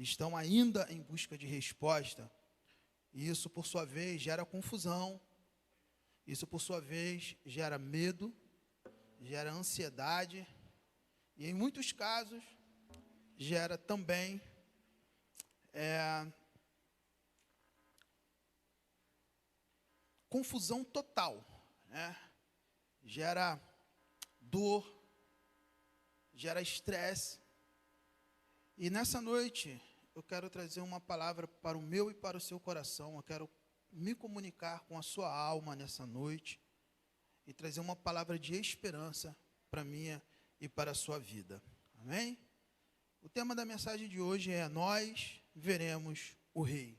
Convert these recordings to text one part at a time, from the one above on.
estão ainda em busca de resposta. E isso, por sua vez, gera confusão. Isso, por sua vez, gera medo, gera ansiedade. E, em muitos casos, gera também confusão total, né? Gera dor, gera estresse. E nessa noite, eu quero trazer uma palavra para o meu e para o seu coração. Eu quero me comunicar com a sua alma nessa noite e trazer uma palavra de esperança para a minha e para a sua vida. Amém? O tema da mensagem de hoje é: nós veremos o Rei.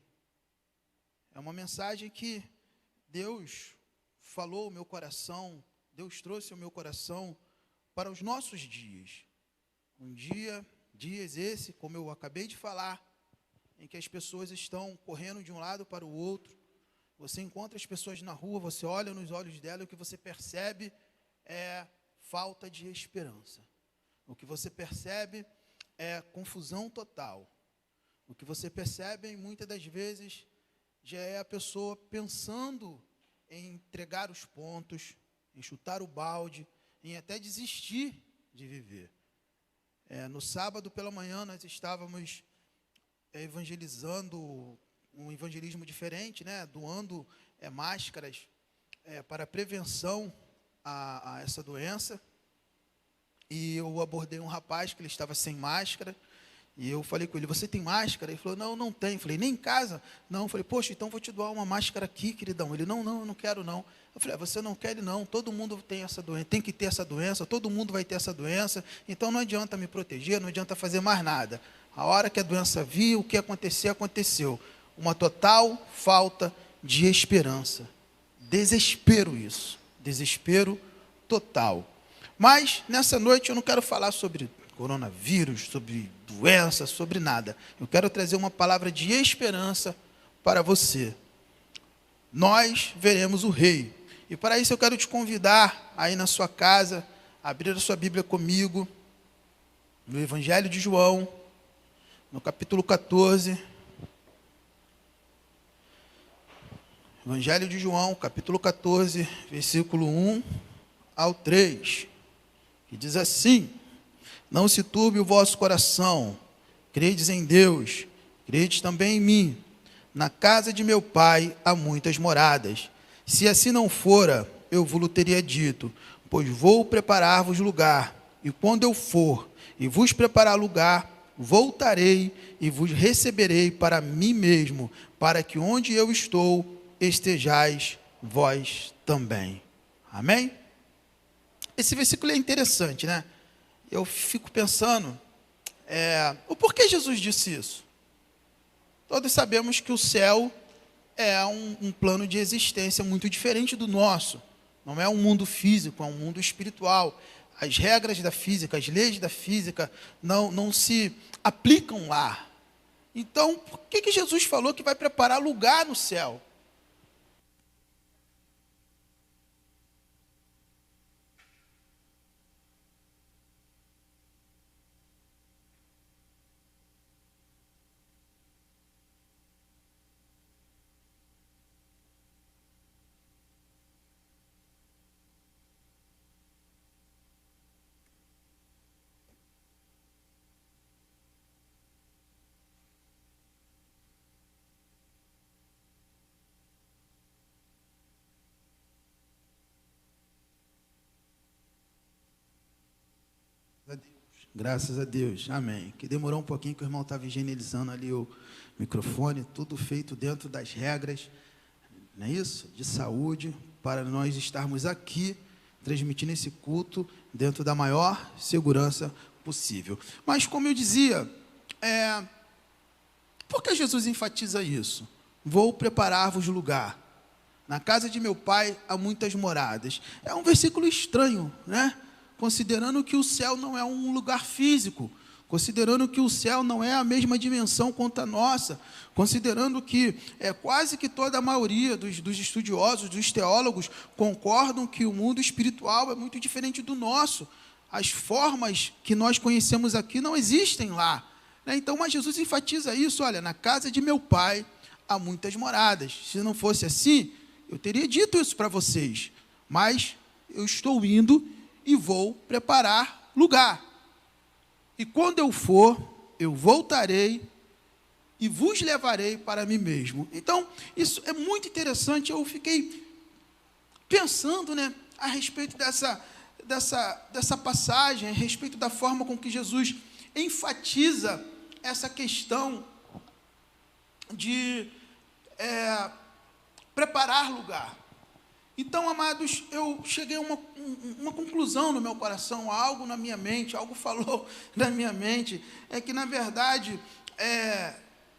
É uma mensagem que Deus falou ao meu coração, Deus trouxe ao meu coração para os nossos dias. Dias esse, como eu acabei de falar, em que as pessoas estão correndo de um lado para o outro. Você encontra as pessoas na rua, você olha nos olhos dela e o que você percebe é falta de esperança. O que você percebe é confusão total. O que você percebe, muitas das vezes, já é a pessoa pensando em entregar os pontos, em chutar o balde, em até desistir de viver. No sábado pela manhã nós estávamos evangelizando, um evangelismo diferente, né? Doando máscaras para prevenção a essa doença. E eu abordei um rapaz que ele estava sem máscara. E eu falei com ele: você tem máscara? Ele falou: não, não tenho. Eu falei: nem em casa? Não. Eu falei: poxa, então vou te doar uma máscara aqui, queridão. Ele: não, eu não quero não. Eu falei: você não quer? Ele: não, todo mundo tem essa doença, tem que ter essa doença, todo mundo vai ter essa doença, então não adianta me proteger, não adianta fazer mais nada. A hora que a doença vir, o que acontecer, aconteceu. Uma total falta de esperança. Desespero isso. Desespero total. Mas, nessa noite, eu não quero falar sobre coronavírus, sobre doença, sobre nada. Eu quero trazer uma palavra de esperança para você. Nós veremos o Rei. E para isso eu quero te convidar aí na sua casa, a abrir a sua Bíblia comigo, no Evangelho de João, no capítulo 14. Evangelho de João, capítulo 14, versículo 1 ao 3. Que diz assim: não se turbe o vosso coração, credes em Deus, credes também em mim. Na casa de meu Pai há muitas moradas. Se assim não fora, eu vos teria dito, pois vou preparar-vos lugar. E quando eu for e vos preparar lugar, voltarei e vos receberei para mim mesmo, para que onde eu estou, estejais vós também. Amém? Esse versículo é interessante, né? Eu fico pensando, o porquê Jesus disse isso? Todos sabemos que o céu é um plano de existência muito diferente do nosso. Não é um mundo físico, é um mundo espiritual. As regras da física, as leis da física não se aplicam lá. Então, por que Jesus falou que vai preparar lugar no céu? Graças a Deus, amém. Que demorou um pouquinho, que o irmão estava higienizando ali o microfone, tudo feito dentro das regras, não é isso? De saúde, para nós estarmos aqui, transmitindo esse culto dentro da maior segurança possível. Mas, como eu dizia, por que Jesus enfatiza isso? Vou preparar-vos lugar. Na casa de meu Pai há muitas moradas. É um versículo estranho, né? Considerando que o céu não é um lugar físico, considerando que o céu não é a mesma dimensão quanto a nossa, considerando que quase que toda a maioria dos estudiosos, dos teólogos, concordam que o mundo espiritual é muito diferente do nosso. As formas que nós conhecemos aqui não existem lá. né? Então, mas Jesus enfatiza isso, olha, na casa de meu pai há muitas moradas. Se não fosse assim, eu teria dito isso para vocês. Mas eu estou indo e vou preparar lugar. E quando eu for, eu voltarei e vos levarei para mim mesmo. Então, isso é muito interessante. Eu fiquei pensando, né, a respeito dessa passagem, a respeito da forma com que Jesus enfatiza essa questão de preparar lugar. Então, amados, eu cheguei a uma conclusão no meu coração, algo na minha mente, algo falou na minha mente, é que, na verdade,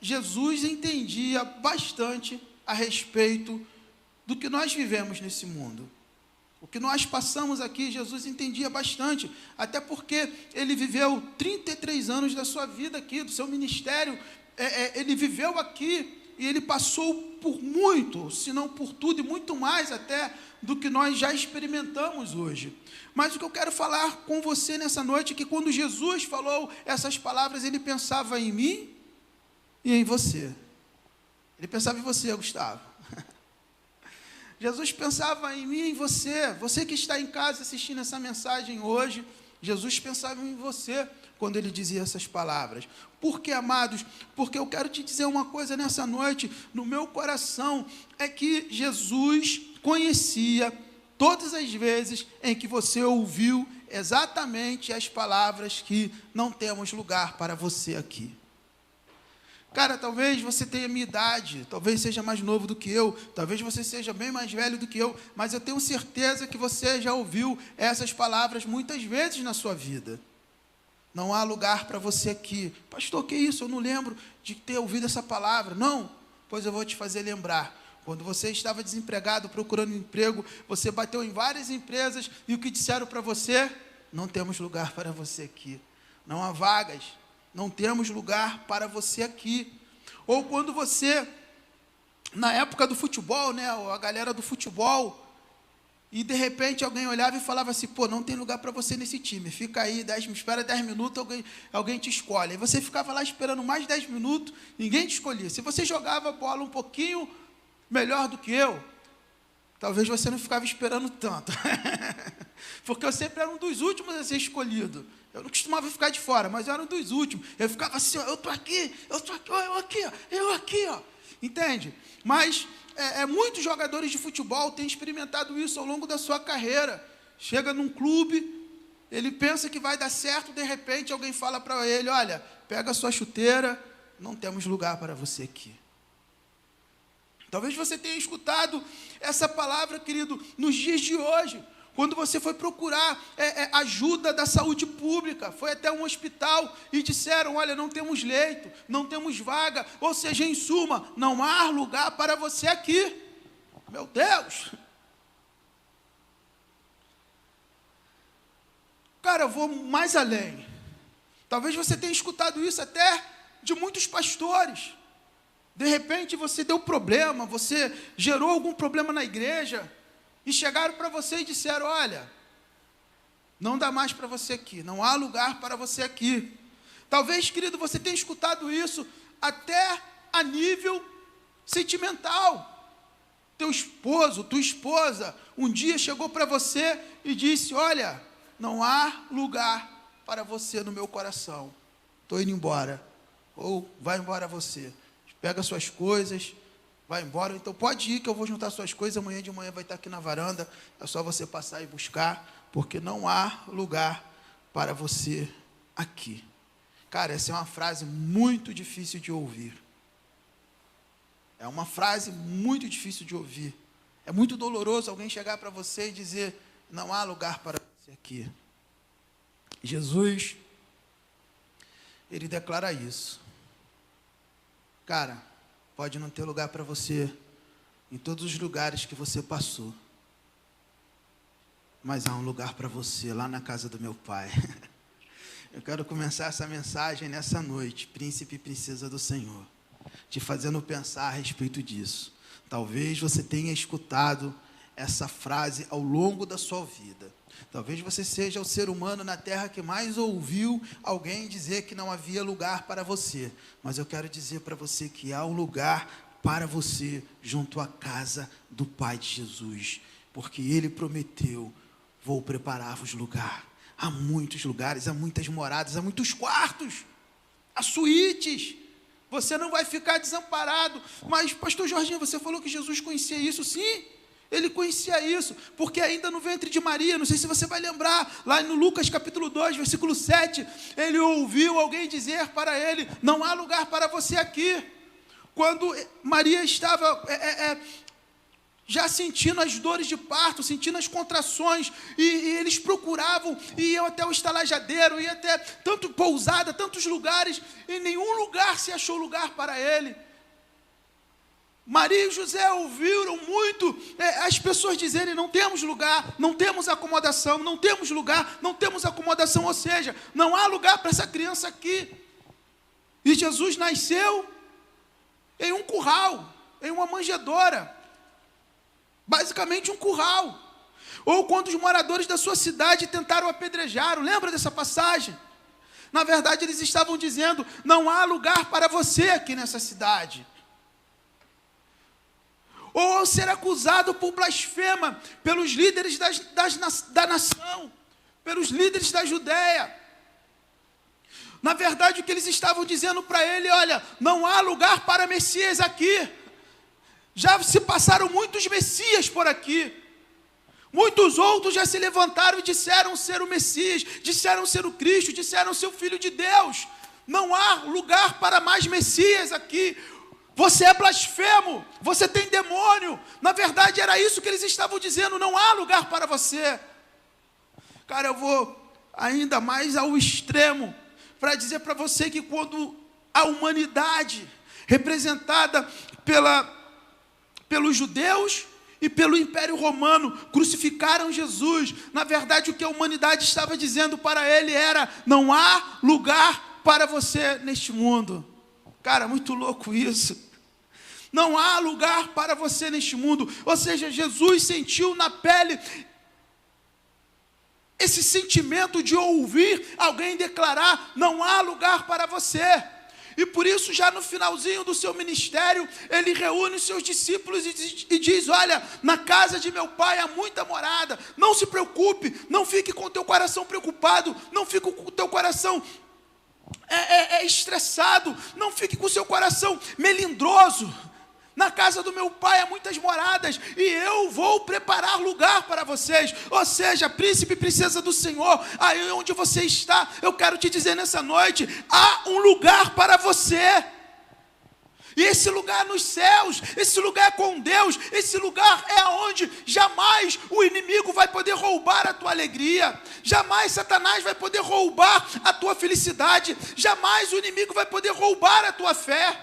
Jesus entendia bastante a respeito do que nós vivemos nesse mundo. O que nós passamos aqui, Jesus entendia bastante, até porque ele viveu 33 anos da sua vida aqui, do seu ministério, ele viveu aqui, e ele passou por muito, se não por tudo, e muito mais até do que nós já experimentamos hoje. Mas o que eu quero falar com você nessa noite é que quando Jesus falou essas palavras, ele pensava em mim e em você. Ele pensava em você, Gustavo. Jesus pensava em mim e em você. Você que está em casa assistindo essa mensagem hoje, Jesus pensava em você quando ele dizia essas palavras. Por que, amados? Porque eu quero te dizer uma coisa nessa noite, no meu coração, é que Jesus conhecia todas as vezes em que você ouviu exatamente as palavras que não temos lugar para você aqui. Cara, talvez você tenha a minha idade, talvez seja mais novo do que eu, talvez você seja bem mais velho do que eu, mas eu tenho certeza que você já ouviu essas palavras muitas vezes na sua vida. Não há lugar para você aqui. Pastor, que isso? Eu não lembro de ter ouvido essa palavra. Não, pois eu vou te fazer lembrar. Quando você estava desempregado, procurando emprego, você bateu em várias empresas e o que disseram para você? Não temos lugar para você aqui. Não há vagas. Não temos lugar para você aqui. Ou quando você, na época do futebol, né, a galera do futebol, e de repente alguém olhava e falava assim, pô, não tem lugar para você nesse time, fica aí, espera 10 minutos, alguém te escolhe. Aí você ficava lá esperando mais 10 minutos, ninguém te escolhia. Se você jogava a bola um pouquinho melhor do que eu, talvez você não ficava esperando tanto. Porque eu sempre era um dos últimos a ser escolhido. Eu não costumava ficar de fora, mas eu era um dos últimos. Eu ficava assim, ó, eu estou aqui, eu aqui, ó. Entende? Mas muitos jogadores de futebol têm experimentado isso ao longo da sua carreira. Chega num clube, ele pensa que vai dar certo, de repente alguém fala para ele, olha, pega a sua chuteira, não temos lugar para você aqui. Talvez você tenha escutado essa palavra, querido, nos dias de hoje. Quando você foi procurar ajuda da saúde pública, foi até um hospital e disseram, olha, não temos leito, não temos vaga, ou seja, em suma, não há lugar para você aqui. Meu Deus! Cara, eu vou mais além. Talvez você tenha escutado isso até de muitos pastores. De repente você deu problema, você gerou algum problema na igreja, e chegaram para você e disseram, olha, não dá mais para você aqui, não há lugar para você aqui. Talvez, querido, você tenha escutado isso até a nível sentimental. Teu esposo, tua esposa, um dia chegou para você e disse, olha, não há lugar para você no meu coração, estou indo embora. Ou vai embora você, pega suas coisas, vai embora, então pode ir que eu vou juntar suas coisas, amanhã de manhã vai estar aqui na varanda, é só você passar e buscar, porque não há lugar para você aqui. Cara, essa é uma frase muito difícil de ouvir. É uma frase muito difícil de ouvir. É muito doloroso alguém chegar para você e dizer, não há lugar para você aqui. Jesus, ele declara isso. Cara, pode não ter lugar para você em todos os lugares que você passou, mas há um lugar para você lá na casa do meu Pai. Eu quero começar essa mensagem nessa noite, príncipe e princesa do Senhor, te fazendo pensar a respeito disso. Talvez você tenha escutado essa frase ao longo da sua vida, Talvez você seja o ser humano na terra que mais ouviu alguém dizer que não havia lugar para você. Mas eu quero dizer para você que há um lugar para você junto à casa do Pai de Jesus. Porque Ele prometeu, vou preparar-vos lugar. Há muitos lugares, há muitas moradas, há muitos quartos, há suítes. Você não vai ficar desamparado. Mas, pastor Jorginho, você falou que Jesus conhecia isso? Sim, ele conhecia isso, porque ainda no ventre de Maria, não sei se você vai lembrar, lá no Lucas capítulo 2, versículo 7, ele ouviu alguém dizer para ele, não há lugar para você aqui. Quando Maria estava já sentindo as dores de parto, sentindo as contrações, e eles procuravam, iam até o estalajadeiro, iam até tanto pousada, tantos lugares, em nenhum lugar se achou lugar para ele. Maria e José ouviram muito as pessoas dizerem, não temos lugar, não temos acomodação, não temos lugar, não temos acomodação, ou seja, não há lugar para essa criança aqui. E Jesus nasceu em um curral, em uma manjedoura, basicamente um curral. Ou quando os moradores da sua cidade tentaram apedrejar, lembra dessa passagem? Na verdade, eles estavam dizendo, não há lugar para você aqui nessa cidade. Ou ao ser acusado por blasfema pelos líderes da nação, pelos líderes da Judéia. Na verdade, o que eles estavam dizendo para ele, olha, não há lugar para Messias aqui. Já se passaram muitos Messias por aqui. Muitos outros já se levantaram e disseram ser o Messias, disseram ser o Cristo, disseram ser o Filho de Deus. Não há lugar para mais Messias aqui. Você é blasfemo, você tem demônio. Na verdade, era isso que eles estavam dizendo, não há lugar para você. Cara, eu vou ainda mais ao extremo para dizer para você que quando a humanidade, representada pelos judeus e pelo Império Romano, crucificaram Jesus, na verdade o que a humanidade estava dizendo para ele era, não há lugar para você neste mundo. Cara, muito louco isso. Não há lugar para você neste mundo. Ou seja, Jesus sentiu na pele esse sentimento de ouvir alguém declarar, não há lugar para você. E por isso, já no finalzinho do seu ministério, ele reúne os seus discípulos e diz, olha, na casa de meu pai há muita morada, não se preocupe, não fique com o teu coração preocupado, não fique com o teu coração estressado, não fique com o seu coração melindroso. Na casa do meu pai há muitas moradas, e eu vou preparar lugar para vocês. Ou seja, príncipe e princesa do Senhor, aí onde você está, eu quero te dizer nessa noite, há um lugar para você. E esse lugar nos céus, esse lugar com Deus, esse lugar é onde jamais o inimigo vai poder roubar a tua alegria, jamais Satanás vai poder roubar a tua felicidade, jamais o inimigo vai poder roubar a tua fé.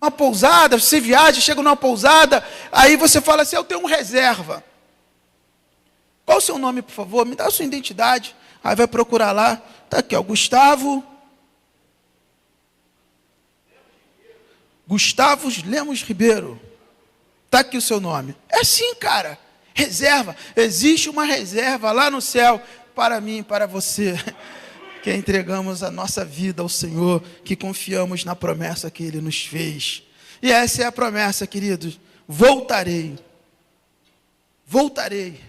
Uma pousada, você viaja, chega numa pousada, aí você fala assim, eu tenho um reserva. Qual o seu nome, por favor? Me dá a sua identidade. Aí vai procurar lá, tá aqui, ó, Gustavo Gustavo Lemos Ribeiro. Está aqui o seu nome. É assim, cara. Reserva. Existe uma reserva lá no céu para mim e para você, que entregamos a nossa vida ao Senhor, que confiamos na promessa que Ele nos fez. E essa é a promessa, queridos. Voltarei. Voltarei.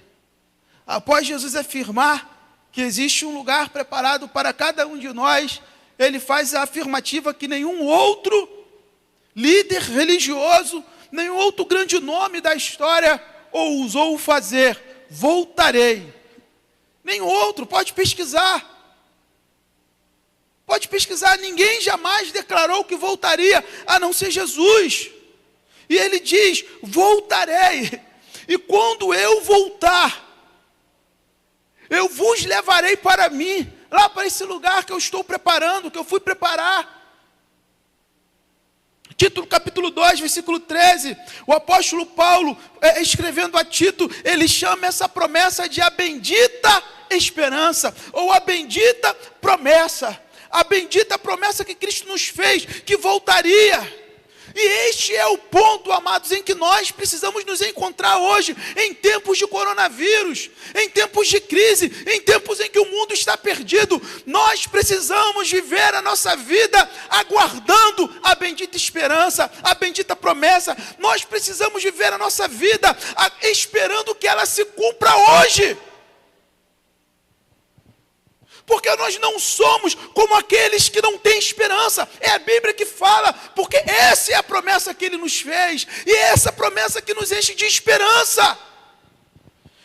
Após Jesus afirmar que existe um lugar preparado para cada um de nós, Ele faz a afirmativa que nenhum outro líder religioso, nenhum outro grande nome da história ousou fazer. Voltarei. Nenhum outro, pode pesquisar. Pode pesquisar, ninguém jamais declarou que voltaria, a não ser Jesus. E Ele diz, voltarei. E quando eu voltar, eu vos levarei para mim, lá para esse lugar que eu estou preparando, que eu fui preparar. Tito, capítulo 2, versículo 13, o apóstolo Paulo, escrevendo a Tito, ele chama essa promessa de a bendita esperança, ou a bendita promessa. A bendita promessa que Cristo nos fez, que voltaria. E este é o ponto, amados, em que nós precisamos nos encontrar hoje, em tempos de coronavírus, em tempos de crise, em tempos em que o mundo está perdido. Nós precisamos viver a nossa vida aguardando a bendita esperança, a bendita promessa. Nós precisamos viver a nossa vida esperando que ela se cumpra hoje. Porque nós não somos como aqueles que não têm esperança. É a Bíblia que fala, porque essa é a promessa que Ele nos fez. E é essa promessa que nos enche de esperança,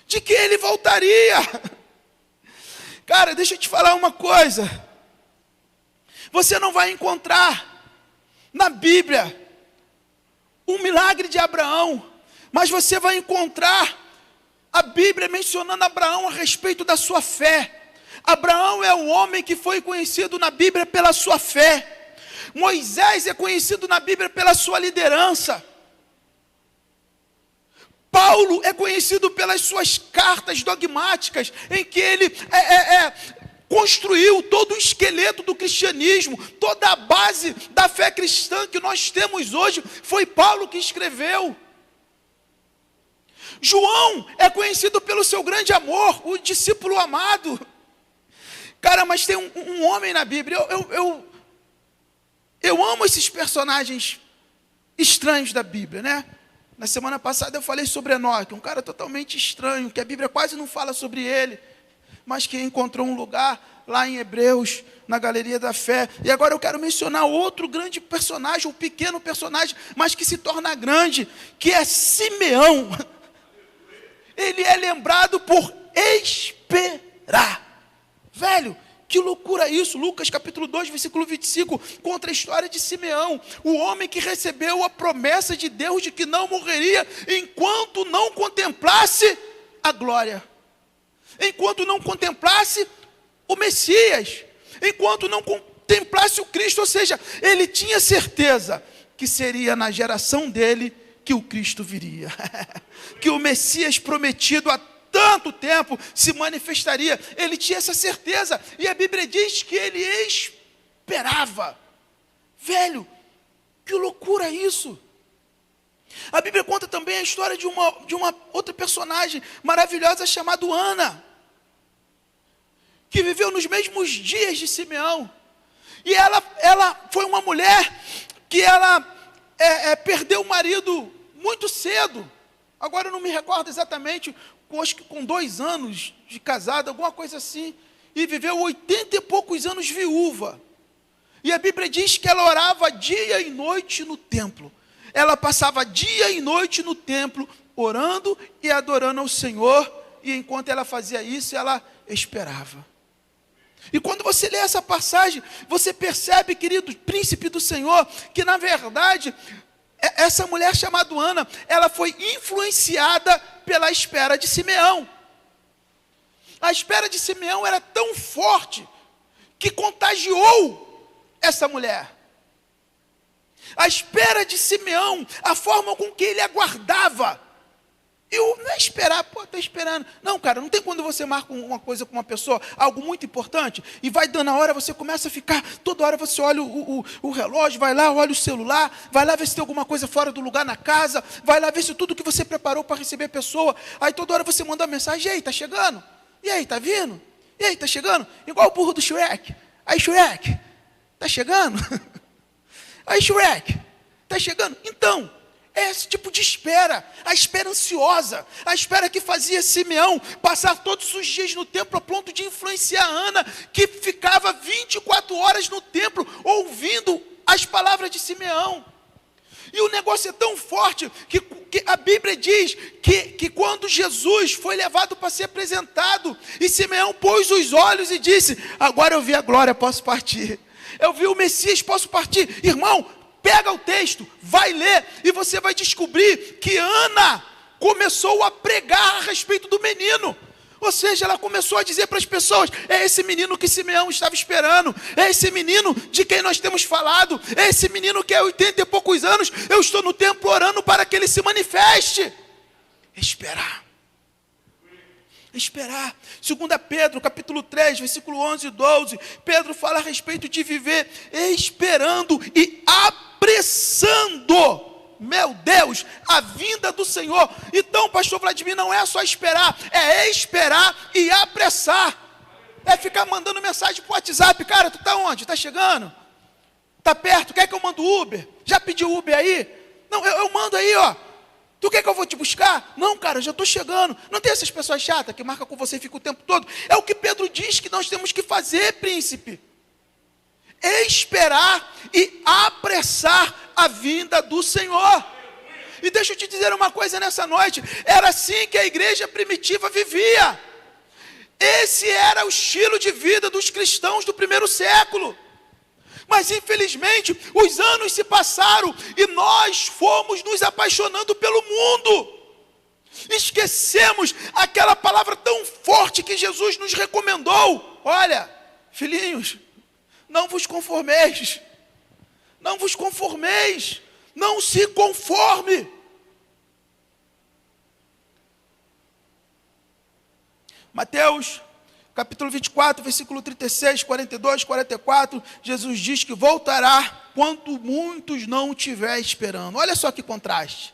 de que Ele voltaria. Cara, deixa eu te falar uma coisa. Você não vai encontrar na Bíblia um milagre de Abraão, mas você vai encontrar a Bíblia mencionando Abraão a respeito da sua fé. Abraão é o homem que foi conhecido na Bíblia pela sua fé. Moisés é conhecido na Bíblia pela sua liderança. Paulo é conhecido pelas suas cartas dogmáticas, em que ele construiu todo o esqueleto do cristianismo, toda a base da fé cristã que nós temos hoje, foi Paulo que escreveu. João é conhecido pelo seu grande amor, o discípulo amado. Cara, mas tem um homem na Bíblia, eu amo esses personagens estranhos da Bíblia, né? Na semana passada eu falei sobre Enoque, um cara totalmente estranho, que a Bíblia quase não fala sobre ele, mas que encontrou um lugar lá em Hebreus, na Galeria da Fé. E agora eu quero mencionar outro grande personagem, um pequeno personagem, mas que se torna grande, que é Simeão. Ele é lembrado por esperar. Velho, que loucura isso. Lucas capítulo 2, versículo 25, conta a história de Simeão, o homem que recebeu a promessa de Deus de que não morreria enquanto não contemplasse a glória, enquanto não contemplasse o Messias, enquanto não contemplasse o Cristo. Ou seja, ele tinha certeza que seria na geração dele que o Cristo viria, que o Messias prometido há tanto tempo se manifestaria. Ele tinha essa certeza, e a Bíblia diz que ele esperava. Velho, que loucura isso. A Bíblia conta também a história de uma outra personagem maravilhosa chamada Ana, que viveu nos mesmos dias de Simeão, e ela foi uma mulher que ela perdeu o marido muito cedo. Agora eu não me recordo exatamente, acho que com 2 anos de casada, alguma coisa assim, e viveu 80 e poucos anos viúva. E a Bíblia diz que ela orava dia e noite no templo. Ela passava dia e noite no templo, orando e adorando ao Senhor, e enquanto ela fazia isso, ela esperava. E quando você lê essa passagem, você percebe, querido príncipe do Senhor, que na verdade, essa mulher chamada Ana, ela foi influenciada pela espera de Simeão. A espera de Simeão era tão forte que contagiou essa mulher. A espera de Simeão, a forma com que ele aguardava, Eu não é esperar, pô, estou esperando. Não, cara, não tem quando você marca uma coisa com uma pessoa, algo muito importante, e vai dando a hora, você começa a ficar, toda hora você olha o relógio, vai lá, olha o celular, vai lá ver se tem alguma coisa fora do lugar na casa, vai lá ver se tudo que você preparou para receber a pessoa, aí toda hora você manda uma mensagem, e aí, tá chegando? E aí, tá vindo? E aí, tá chegando? Igual o burro do Shrek. Aí, Shrek, tá chegando? Aí, Shrek, tá chegando? Então, é esse tipo de espera, a espera ansiosa, a espera que fazia Simeão passar todos os dias no templo a ponto de influenciar Ana, que ficava 24 horas no templo ouvindo as palavras de Simeão. E o negócio é tão forte que a Bíblia diz que quando Jesus foi levado para ser apresentado, e Simeão pôs os olhos e disse: agora eu vi a glória, posso partir. Eu vi o Messias, posso partir. Irmão, pega o texto, vai ler, e você vai descobrir que Ana começou a pregar a respeito do menino. Ou seja, ela começou a dizer para as pessoas: é esse menino que Simeão estava esperando, é esse menino de quem nós temos falado, é esse menino que há 80 e poucos anos eu estou no templo orando para que ele se manifeste. Esperar. Esperar. 2 Pedro, capítulo 3, versículo 11 e 12, Pedro fala a respeito de viver esperando e apressando, meu Deus, a vinda do Senhor. Então, pastor Vladimir, não é só esperar, é esperar e apressar. É ficar mandando mensagem para o WhatsApp: cara, tu está onde? Está chegando? Está perto? Quer que eu mando Uber? Já pediu Uber aí? Não, eu mando aí, ó. Tu quer que eu vou te buscar? Não, cara, eu já estou chegando. Não tem essas pessoas chatas que marcam com você e ficam o tempo todo. É o que Pedro diz que nós temos que fazer, príncipe. Esperar e apressar a vinda do Senhor. E deixa eu te dizer uma coisa nessa noite: era assim que a igreja primitiva vivia. Esse era o estilo de vida dos cristãos do primeiro século. Mas infelizmente os anos se passaram e nós fomos nos apaixonando pelo mundo. Esquecemos aquela palavra tão forte que Jesus nos recomendou: olha, filhinhos, não vos conformeis, não vos conformeis, não se conforme. Mateus capítulo 24, versículo 36, 42, 44, Jesus diz que voltará quando muitos não estiver esperando. Olha só que contraste.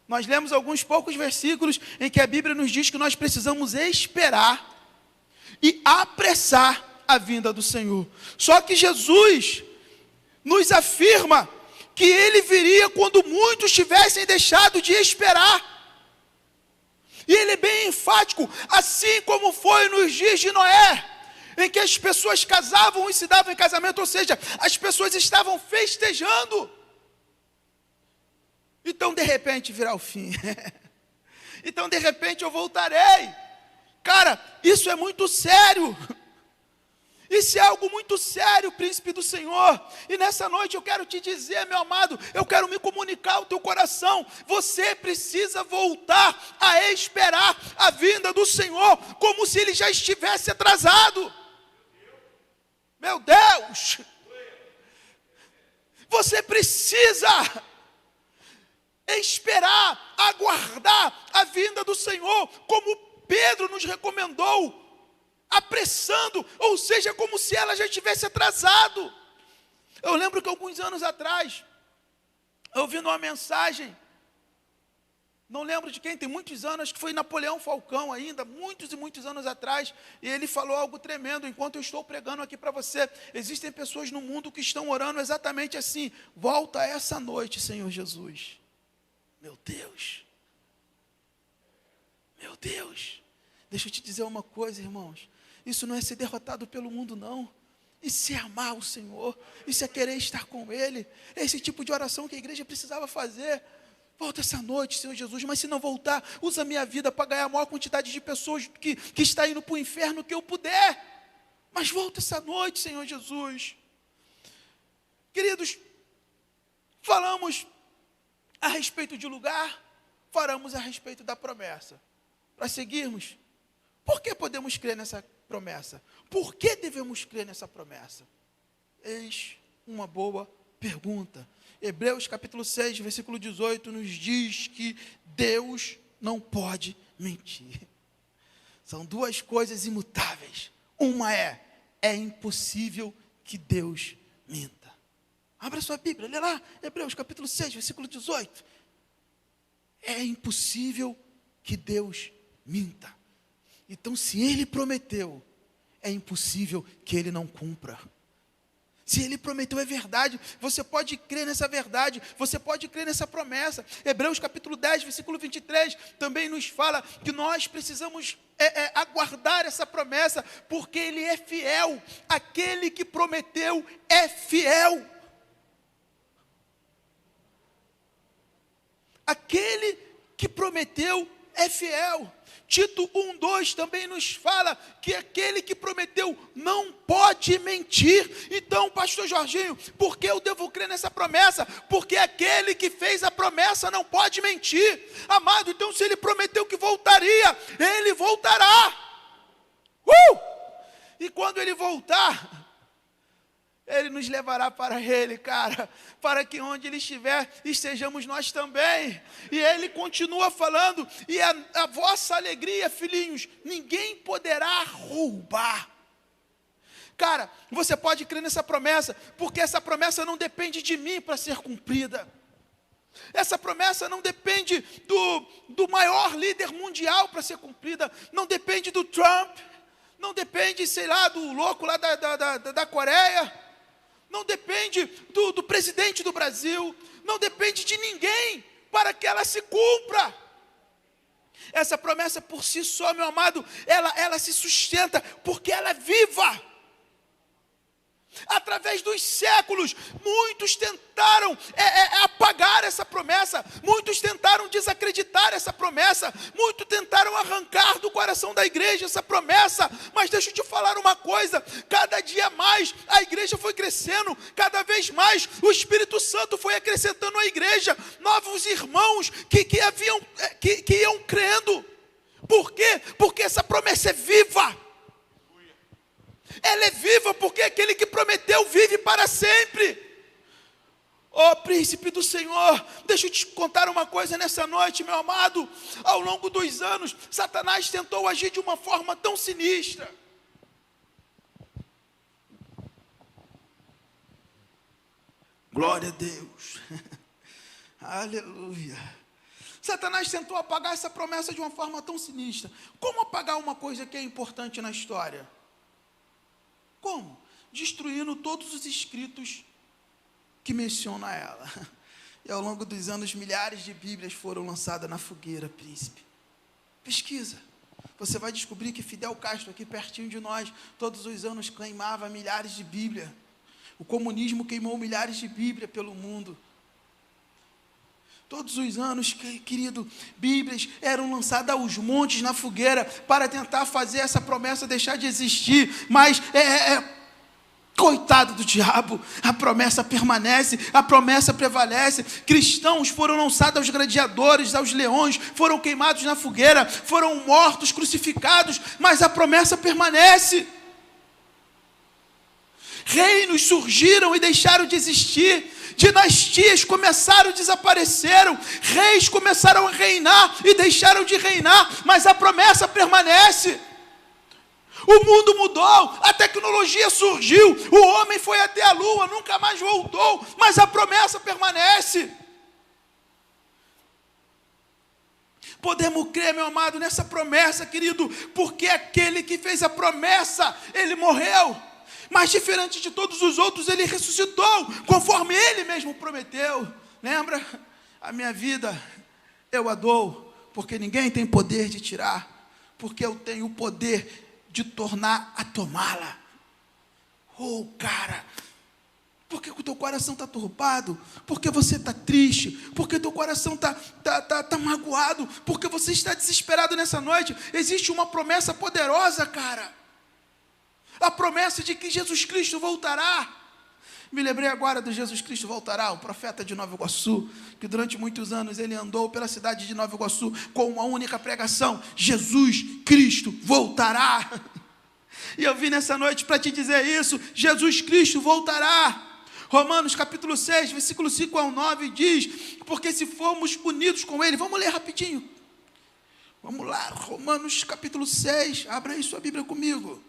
Nós lemos alguns poucos versículos em que a Bíblia nos diz que nós precisamos esperar e apressar a vinda do Senhor. Só que Jesus nos afirma que Ele viria quando muitos tivessem deixado de esperar. E Ele é bem enfático, assim como foi nos dias de Noé, em que as pessoas casavam e se davam em casamento, ou seja, as pessoas estavam festejando. Então, de repente, virá o fim. Então, de repente, eu voltarei. Cara, isso é muito sério. Isso é algo muito sério, príncipe do Senhor. E nessa noite eu quero te dizer, meu amado, eu quero me comunicar ao teu coração: você precisa voltar a esperar a vinda do Senhor, como se Ele já estivesse atrasado. Meu Deus! Você precisa esperar, aguardar a vinda do Senhor, como Pedro nos recomendou, apressando, ou seja, como se ela já tivesse atrasado. Eu lembro que alguns anos atrás, ouvindo uma mensagem, não lembro de quem, tem muitos anos, acho que foi Napoleão Falcão ainda, muitos e muitos anos atrás, e ele falou algo tremendo, enquanto eu estou pregando aqui para você: existem pessoas no mundo que estão orando exatamente assim: volta essa noite, Senhor Jesus. Meu Deus, meu Deus, deixa eu te dizer uma coisa, irmãos, isso não é ser derrotado pelo mundo, não. Isso é amar o Senhor, isso é querer estar com Ele. É esse tipo de oração que a igreja precisava fazer. Volta essa noite, Senhor Jesus, mas se não voltar, usa a minha vida para ganhar a maior quantidade de pessoas que está indo para o inferno que eu puder. Mas volta essa noite, Senhor Jesus. Queridos, falamos a respeito de lugar, falamos a respeito da promessa. Para seguirmos, por que podemos crer nessa promessa? Por que devemos crer nessa promessa? Eis uma boa pergunta. Hebreus capítulo 6, versículo 18, nos diz que Deus não pode mentir. São duas coisas imutáveis. Uma é impossível que Deus minta. Abra sua Bíblia, lê lá, Hebreus capítulo 6, versículo 18. É impossível que Deus minta. Então, se Ele prometeu, é impossível que Ele não cumpra. Se Ele prometeu, é verdade. Você pode crer nessa verdade. Você pode crer nessa promessa. Hebreus capítulo 10, versículo 23, também nos fala que nós precisamos aguardar essa promessa, porque Ele é fiel. Aquele que prometeu é fiel. Aquele que prometeu é fiel. Tito 1:2 também nos fala que aquele que prometeu não pode mentir. Então, pastor Jorginho, por que eu devo crer nessa promessa? Porque aquele que fez a promessa não pode mentir. Amado, então se ele prometeu que voltaria, ele voltará. E quando ele voltar, Ele nos levará para Ele, cara, para que onde Ele estiver, estejamos nós também. E Ele continua falando, e a vossa alegria, filhinhos, ninguém poderá roubar. Cara, você pode crer nessa promessa, porque essa promessa não depende de mim para ser cumprida. Essa promessa não depende do maior líder mundial para ser cumprida, não depende do Trump, não depende, sei lá, do louco lá da Coreia, não depende do presidente do Brasil, não depende de ninguém para que ela se cumpra. Essa promessa por si só, meu amado, ela se sustenta porque ela é viva. Através dos séculos, muitos tentaram apagar essa promessa, muitos tentaram desacreditar essa promessa, muitos tentaram arrancar do coração da igreja essa promessa, mas deixa eu te falar uma coisa, cada dia mais a igreja foi crescendo, cada vez mais o Espírito Santo foi acrescentando à igreja, novos irmãos que iam crendo. Por quê? Porque essa promessa é viva. Ela é viva porque aquele que prometeu vive para sempre. Príncipe do Senhor, deixa eu te contar uma coisa nessa noite, meu amado. Ao longo dos anos, Satanás tentou agir de uma forma tão sinistra. Glória a Deus. Aleluia. Satanás tentou apagar essa promessa de uma forma tão sinistra. Como apagar uma coisa que é importante na história? Como? Destruindo todos os escritos que mencionam ela. E ao longo dos anos, milhares de Bíblias foram lançadas na fogueira, príncipe. Pesquisa. Você vai descobrir que Fidel Castro, aqui pertinho de nós, todos os anos queimava milhares de Bíblias. O comunismo queimou milhares de Bíblias pelo mundo. Todos os anos, querido, Bíblias eram lançadas aos montes na fogueira para tentar fazer essa promessa deixar de existir, mas coitado do diabo, a promessa permanece, a promessa prevalece. Cristãos foram lançados aos gladiadores, aos leões, foram queimados na fogueira, foram mortos, crucificados, mas a promessa permanece. Reinos surgiram e deixaram de existir, dinastias começaram e desapareceram, reis começaram a reinar e deixaram de reinar, mas a promessa permanece. O mundo mudou, a tecnologia surgiu, o homem foi até a lua, nunca mais voltou, mas a promessa permanece. Podemos crer, meu amado, nessa promessa, querido, porque aquele que fez a promessa, ele morreu. Mas diferente de todos os outros, ele ressuscitou, conforme ele mesmo prometeu. Lembra? A minha vida eu a dou, porque ninguém tem poder de tirar, porque eu tenho o poder de tornar a tomá-la. Cara, por que o teu coração está turbado? Porque você está triste? Porque teu coração está magoado? Porque você está desesperado nessa noite? Existe uma promessa poderosa, cara. A promessa de que Jesus Cristo voltará. Me lembrei agora do Jesus Cristo voltará, o profeta de Nova Iguaçu, que durante muitos anos ele andou pela cidade de Nova Iguaçu com uma única pregação: Jesus Cristo voltará. E eu vim nessa noite para te dizer isso: Jesus Cristo voltará. Romanos capítulo 6, versículo 5 ao 9 diz: porque se formos unidos com Ele, vamos ler rapidinho, Vamos lá, Romanos capítulo 6, abra aí sua Bíblia comigo.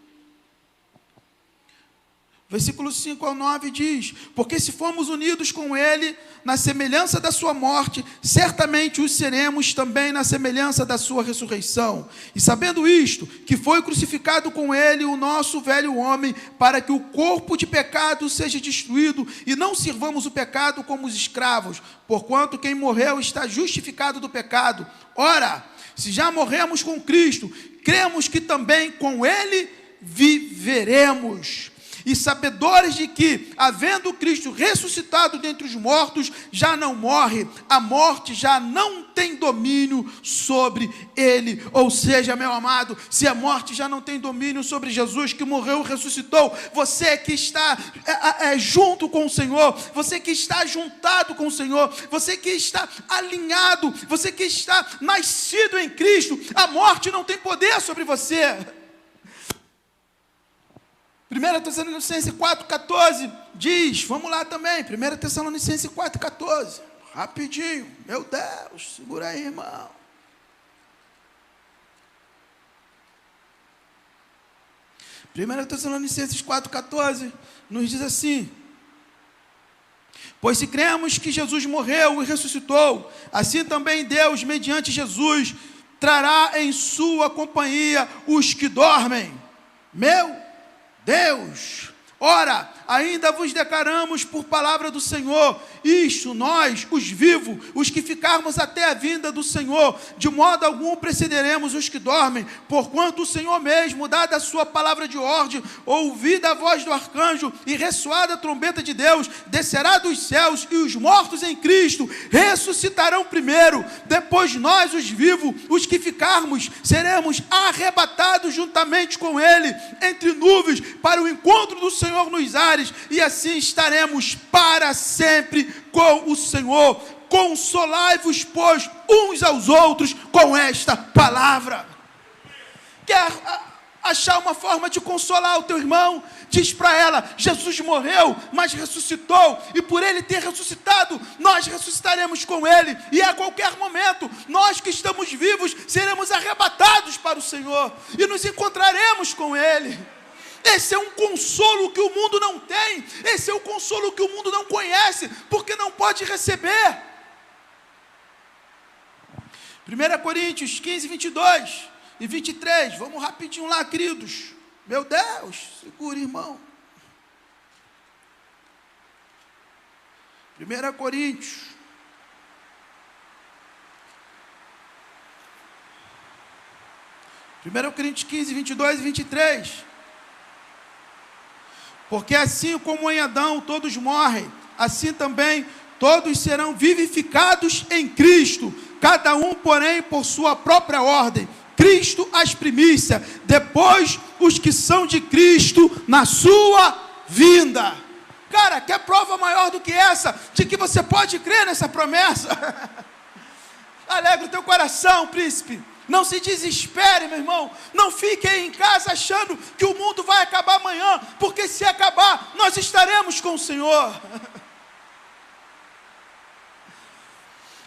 Versículo 5 ao 9 diz: porque se formos unidos com ele na semelhança da sua morte, certamente os seremos também na semelhança da sua ressurreição. E sabendo isto, que foi crucificado com ele o nosso velho homem, para que o corpo de pecado seja destruído, e não sirvamos o pecado como os escravos, porquanto quem morreu está justificado do pecado. Ora, se já morremos com Cristo, cremos que também com ele viveremos. E sabedores de que, havendo Cristo ressuscitado dentre os mortos, já não morre, a morte já não tem domínio sobre ele. Ou seja, meu amado, se a morte já não tem domínio sobre Jesus, que morreu e ressuscitou, você que está junto com o Senhor, você que está juntado com o Senhor, você que está alinhado, você que está nascido em Cristo, a morte não tem poder sobre você. 1 Tessalonicenses 4,14 diz, vamos lá também, 1 Tessalonicenses 4,14, rapidinho, meu Deus, segura aí, irmão. 1 Tessalonicenses 4,14 nos diz assim: pois se cremos que Jesus morreu e ressuscitou, assim também Deus, mediante Jesus, trará em sua companhia os que dormem. Meu Deus, ora, ainda vos declaramos por palavra do Senhor, isto nós, os vivos, os que ficarmos até a vinda do Senhor, de modo algum precederemos os que dormem, porquanto o Senhor mesmo, dada a sua palavra de ordem, ouvida a voz do arcanjo e ressoada a trombeta de Deus, descerá dos céus, e os mortos em Cristo ressuscitarão primeiro, depois nós, os vivos, os que ficarmos, seremos arrebatados juntamente com ele, entre nuvens, para o encontro do Senhor nos ares, e assim estaremos para sempre com o Senhor. Consolai-vos, pois, uns aos outros com esta palavra. Quer achar uma forma de consolar o teu irmão? Diz para ela: Jesus morreu, mas ressuscitou, e por ele ter ressuscitado, nós ressuscitaremos com ele, e a qualquer momento, nós que estamos vivos, seremos arrebatados para o Senhor, e nos encontraremos com ele. Esse é um consolo que o mundo não tem, esse é o consolo que o mundo não conhece, porque não pode receber. 1 Coríntios 15, 22 e 23, vamos rapidinho lá, queridos. Meu Deus, segura, irmão. 1 Coríntios 15, 22 e 23. Porque assim como em Adão todos morrem, assim também todos serão vivificados em Cristo, cada um, porém, por sua própria ordem. Cristo as primícias, depois os que são de Cristo na sua vinda. Cara, quer prova maior do que essa, de que você pode crer nessa promessa? Alegra o teu coração, príncipe. Não se desespere, meu irmão. Não fique aí em casa achando que o mundo vai acabar amanhã, porque se acabar, nós estaremos com o Senhor.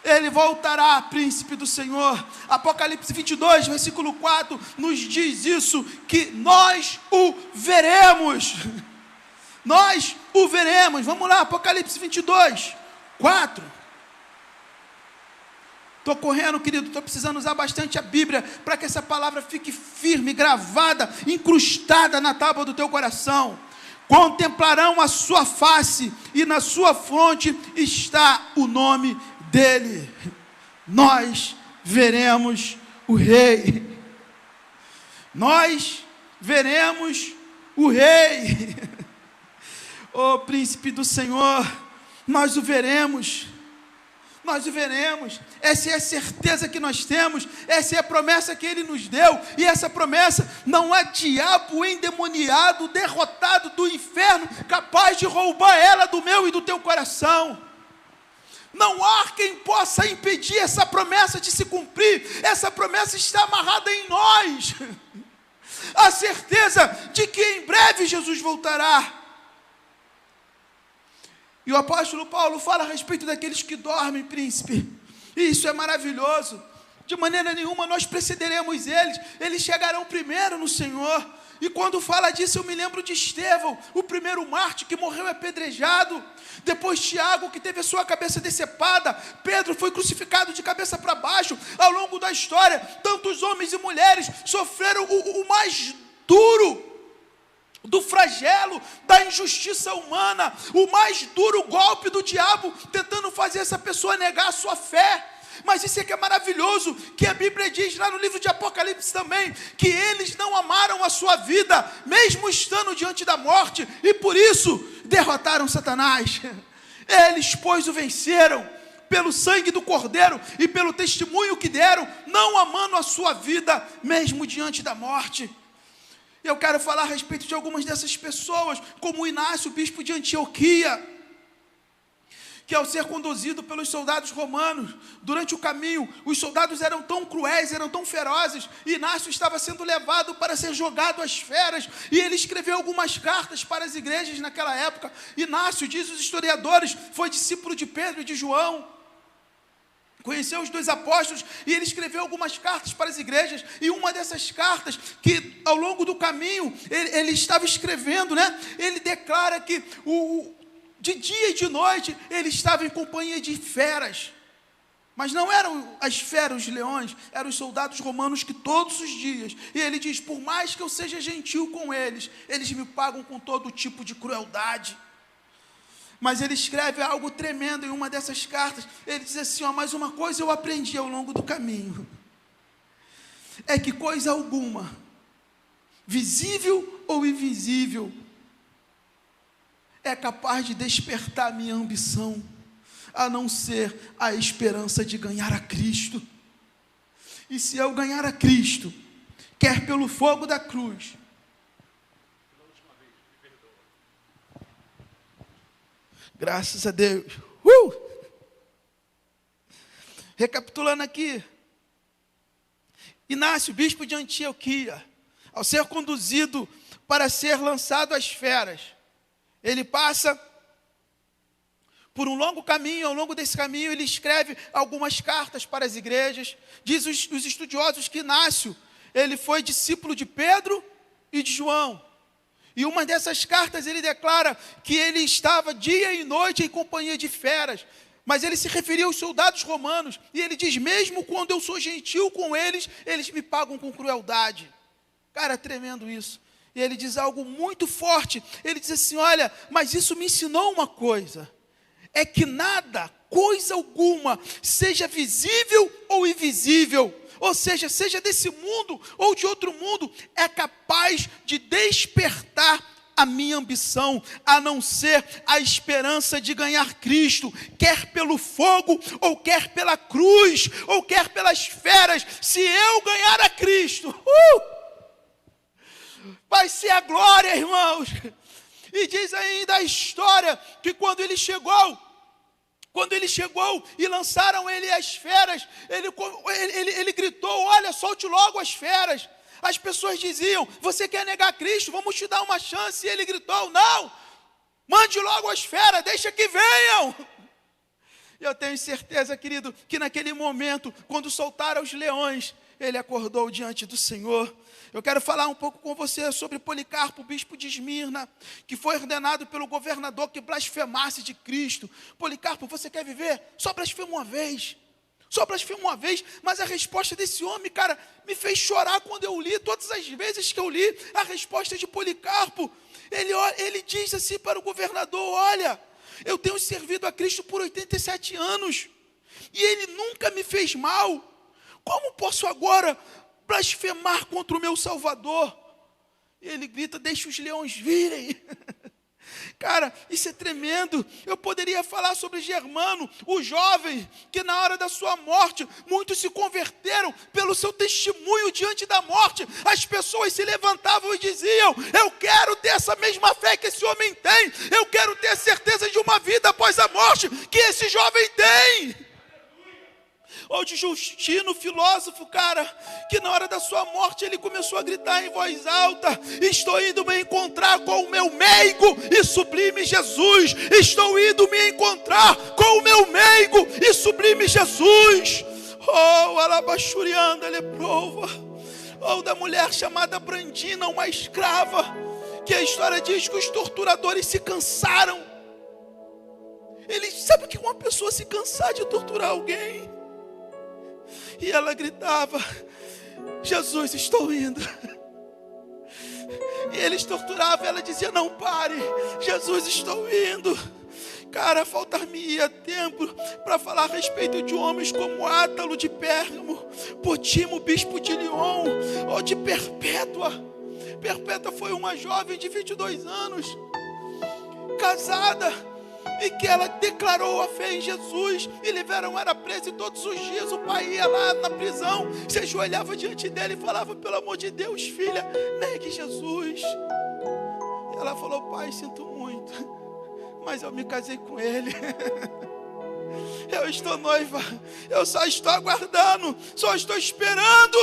Ele voltará, príncipe do Senhor. Apocalipse 22, versículo 4, nos diz isso, que nós o veremos. Nós o veremos. Vamos lá, Apocalipse 22, 4. Estou correndo, querido, estou precisando usar bastante a Bíblia, para que essa palavra fique firme, gravada, incrustada na tábua do teu coração. Contemplarão a sua face, e na sua fronte está o nome dele. Nós veremos o Rei. Nós veremos o Rei. Ó príncipe do Senhor, nós o veremos. Nós o veremos. Essa é a certeza que nós temos, essa é a promessa que ele nos deu, e essa promessa, não há diabo endemoniado, derrotado do inferno, capaz de roubar ela do meu e do teu coração. Não há quem possa impedir essa promessa de se cumprir. Essa promessa está amarrada em nós. A certeza de que em breve Jesus voltará. E o apóstolo Paulo fala a respeito daqueles que dormem, príncipe. E isso é maravilhoso. de maneira nenhuma nós precederemos eles. Eles chegarão primeiro no Senhor. E quando fala disso, eu me lembro de Estevão, o primeiro mártir que morreu apedrejado. Depois Tiago, que teve a sua cabeça decepada. Pedro foi crucificado de cabeça para baixo. Ao longo da história, tantos homens e mulheres sofreram o mais duro do flagelo, da injustiça humana, o mais duro golpe do diabo, tentando fazer essa pessoa negar a sua fé. Mas isso é que é maravilhoso, que a Bíblia diz lá no livro de Apocalipse também, que eles não amaram a sua vida, mesmo estando diante da morte, e por isso derrotaram Satanás. Eles, pois, o venceram, pelo sangue do Cordeiro e pelo testemunho que deram, não amando a sua vida, mesmo diante da morte. Eu quero falar a respeito de algumas dessas pessoas, como Inácio, bispo de Antioquia, que ao ser conduzido pelos soldados romanos, durante o caminho, os soldados eram tão cruéis, eram tão ferozes, Inácio estava sendo levado para ser jogado às feras, e ele escreveu algumas cartas para as igrejas naquela época. Inácio, diz os historiadores, foi discípulo de Pedro e de João, conheceu os dois apóstolos, e ele escreveu algumas cartas para as igrejas, e uma dessas cartas, que ao longo do caminho, ele estava escrevendo, ele declara que de dia e de noite, ele estava em companhia de feras, mas não eram as feras, os leões, eram os soldados romanos que todos os dias, e ele diz, por mais que eu seja gentil com eles me pagam com todo tipo de crueldade. Mas ele escreve algo tremendo em uma dessas cartas, ele diz assim, mas uma coisa eu aprendi ao longo do caminho, é que coisa alguma, visível ou invisível, é capaz de despertar a minha ambição, a não ser a esperança de ganhar a Cristo. E se eu ganhar a Cristo, quer pelo fogo da cruz, graças a Deus, recapitulando aqui, Inácio, bispo de Antioquia, ao ser conduzido para ser lançado às feras, ele passa por um longo caminho. Ao longo desse caminho ele escreve algumas cartas para as igrejas. Diz os estudiosos que Inácio, ele foi discípulo de Pedro e de João. E uma dessas cartas ele declara que ele estava dia e noite em companhia de feras. Mas ele se referia aos soldados romanos. E ele diz, mesmo quando eu sou gentil com eles me pagam com crueldade. Cara, tremendo isso. E ele diz algo muito forte, ele diz assim, olha, mas isso me ensinou uma coisa, é que nada, coisa alguma, seja visível ou invisível, ou seja desse mundo ou de outro mundo, é capaz de despertar a minha ambição, a não ser a esperança de ganhar Cristo, quer pelo fogo, ou quer pela cruz, ou quer pelas feras. Se eu ganhar a Cristo, vai ser a glória, irmãos. E diz ainda a história que quando ele chegou e lançaram ele às feras, ele gritou, olha, solte logo as feras. As pessoas diziam, você quer negar Cristo? Vamos te dar uma chance. E ele gritou, não, mande logo as feras, deixa que venham. Eu tenho certeza, querido, que naquele momento, quando soltaram os leões, ele acordou diante do Senhor. Eu quero falar um pouco com você sobre Policarpo, bispo de Esmirna, que foi ordenado pelo governador que blasfemasse de Cristo. Policarpo, você quer viver? Só blasfema uma vez. Só blasfema uma vez. Mas a resposta desse homem, cara, me fez chorar quando eu li. Todas as vezes que eu li a resposta de Policarpo, ele diz assim para o governador, olha, eu tenho servido a Cristo por 87 anos, e ele nunca me fez mal. Como posso agora blasfemar contra o meu Salvador? E ele grita, deixa os leões virem. Cara, isso é tremendo. Eu poderia falar sobre Germano, o jovem, que na hora da sua morte, muitos se converteram pelo seu testemunho diante da morte. As pessoas se levantavam e diziam, eu quero ter essa mesma fé que esse homem tem. Eu quero ter a certeza de uma vida após a morte que esse jovem tem. Ou de Justino, filósofo, cara, que na hora da sua morte ele começou a gritar em voz alta, estou indo me encontrar com o meu meigo e sublime Jesus, estou indo me encontrar com o meu meigo e sublime Jesus. Oh, alabachurianda, leprova. Ou da mulher chamada Brandina, uma escrava, que a história diz que os torturadores se cansaram. Ele sabe que uma pessoa se cansar de torturar alguém, e ela gritava: Jesus, estou indo. E eles torturavam, ela dizia: não pare, Jesus, estou indo. Cara, faltar-me-ia tempo para falar a respeito de homens como Átalo de Pérgamo, Potimo, bispo de Lyon, ou de Perpétua. Perpétua foi uma jovem de 22 anos, casada, e que ela declarou a fé em Jesus, e Livérão era preso, e todos os dias o pai ia lá na prisão, se ajoelhava diante dele e falava: pelo amor de Deus, filha, negue Jesus. E ela falou: pai, sinto muito, mas eu me casei com ele. Eu estou noiva, eu só estou aguardando, só estou esperando.